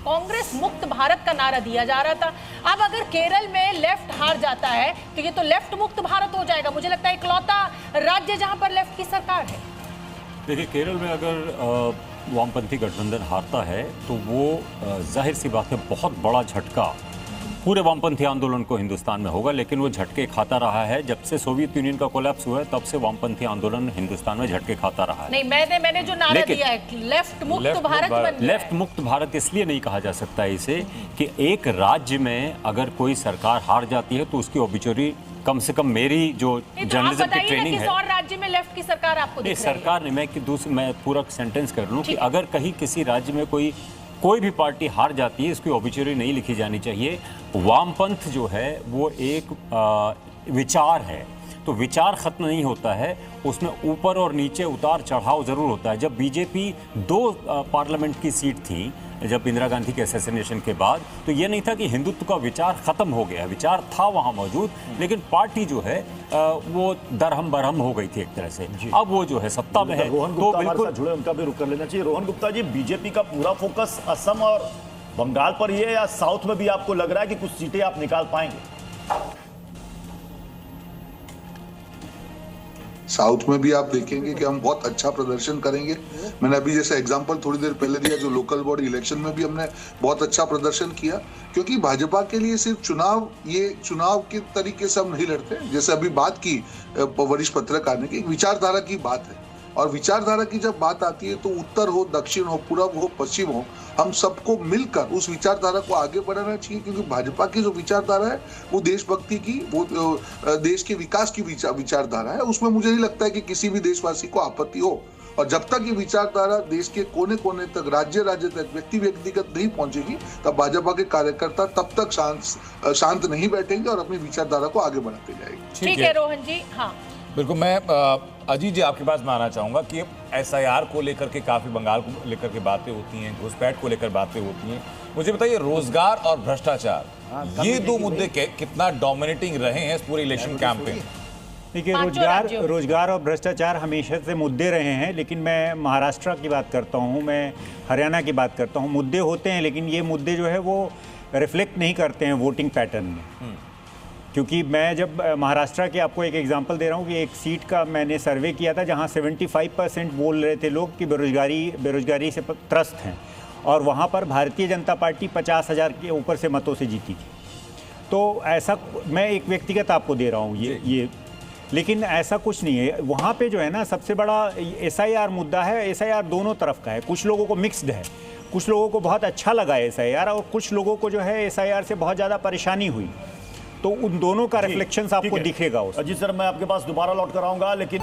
कांग्रेस मुक्त भारत का नारा दिया जा रहा था। अब अगर केरल में लेफ्ट हार जाता है तो ये तो लेफ्ट मुक्त भारत हो जाएगा। मुझे लगता है इकलौता राज्य जहां पर लेफ्ट की सरकार है। देखिए, केरल में अगर वामपंथी गठबंधन हारता है तो वो जाहिर सी बात है बहुत बड़ा झटका पूरे वामपंथी आंदोलन को हिंदुस्तान में होगा। लेकिन वो झटके खाता रहा है जब से सोवियत यूनियन का कोलैप्स हुआ है, तब से वामपंथी आंदोलन हिंदुस्तान में झटके खाता रहा है। नहीं, मैंने जो नारा दिया है लेफ्ट मुक्त भारत, लेफ्ट मुक्त भारत इसलिए नहीं कहा जा सकता है इसे कि एक राज्य में अगर कोई सरकार हार जाती है तो उसकी ओबिचुरी, कम से कम मेरी जो जर्नलिज्म की ट्रेनिंग है, और राज्य में लेफ्ट की सरकार आपको दिख रही है? सरकार ने मैं पूरा सेंटेंस कर लूं कि अगर कहीं किसी राज्य में कोई भी पार्टी हार जाती है, इसकी ओबिचुरी नहीं लिखी जानी चाहिए। वामपंथ जो है वो एक विचार है, तो विचार खत्म नहीं होता है, उसमें ऊपर और नीचे उतार चढ़ाव जरूर होता है। जब बीजेपी 2 पार्लियामेंट की सीट थी जब इंदिरा गांधी के असैसिनेशन के बाद, तो ये नहीं था कि हिंदुत्व का विचार खत्म हो गया, विचार था वहां मौजूद, लेकिन पार्टी जो है वो दरहम बरहम हो गई थी एक तरह से। अब वो जो है सत्ता में है तो बिल्कुल जुड़े, उनका भी रुख कर लेना चाहिए। रोहन गुप्ता जी, बीजेपी का पूरा फोकस असम और बंगाल पर ही है या साउथ में भी आपको लग रहा है कि कुछ सीटें आप निकाल पाएंगे? साउथ में भी आप देखेंगे कि हम बहुत अच्छा प्रदर्शन करेंगे। मैंने अभी जैसे एग्जांपल थोड़ी देर पहले दिया, जो लोकल बॉडी इलेक्शन में भी हमने बहुत अच्छा प्रदर्शन किया, क्योंकि भाजपा के लिए सिर्फ चुनाव के तरीके से हम नहीं लड़ते। जैसे अभी बात की वरिष्ठ पत्रकार ने कि एक विचारधारा की बात है, और विचारधारा की जब बात आती है तो उत्तर हो, दक्षिण हो, पूरब हो, पश्चिम हो, हम सबको मिलकर उस विचारधारा को आगे बढ़ाना चाहिए। क्योंकि भाजपा की जो विचारधारा है वो देशभक्ति की, वो देश के विकास की विचारधारा है। उसमें मुझे नहीं लगता है कि किसी भी देशवासी को आपत्ति हो। और जब तक ये विचारधारा देश के कोने कोने तक, राज्य तक, व्यक्तिगत नहीं पहुंचेगी, तब भाजपा के कार्यकर्ता तब तक शांत नहीं बैठेंगे और अपनी विचारधारा को आगे बढ़ाते जाएंगे। ठीक है रोहन जी। हाँ बिल्कुल, मैं अजीत जी आपके पास में आना चाहूँगा कि SIR को लेकर के काफ़ी, बंगाल को लेकर के बातें होती हैं, घुसपैठ को लेकर बातें होती हैं। मुझे बताइए, रोजगार और भ्रष्टाचार, ये 2 मुद्दे कितना डोमिनेटिंग रहे हैं इस पूरे इलेक्शन कैंपेन? देखिए, रोजगार और भ्रष्टाचार हमेशा से मुद्दे रहे हैं, लेकिन मैं महाराष्ट्र की बात करता हूँ, मैं हरियाणा की बात करता हूँ। मुद्दे होते हैं, लेकिन ये मुद्दे जो है वो रिफ्लेक्ट नहीं करते हैं वोटिंग पैटर्न में। क्योंकि मैं जब महाराष्ट्र के आपको एक एग्जांपल दे रहा हूँ कि एक सीट का मैंने सर्वे किया था जहाँ 75% बोल रहे थे लोग कि बेरोजगारी से त्रस्त हैं, और वहाँ पर भारतीय जनता पार्टी 50,000 के ऊपर से मतों से जीती थी। तो ऐसा मैं एक व्यक्तिगत आपको दे रहा हूँ ये लेकिन ऐसा कुछ नहीं है। वहाँ पे जो है ना, सबसे बड़ा SIR मुद्दा है। SIR दोनों तरफ का है, कुछ लोगों को मिक्स्ड है, कुछ लोगों को बहुत अच्छा लगा SIR, और कुछ लोगों को जो है SIR से बहुत ज़्यादा परेशानी हुई। तो उन दोनों का रिफ्लेक्शंस आपको दिखेगा। अजीत सर, मैं आपके पास दोबारा लौट कर आऊंगा, लेकिन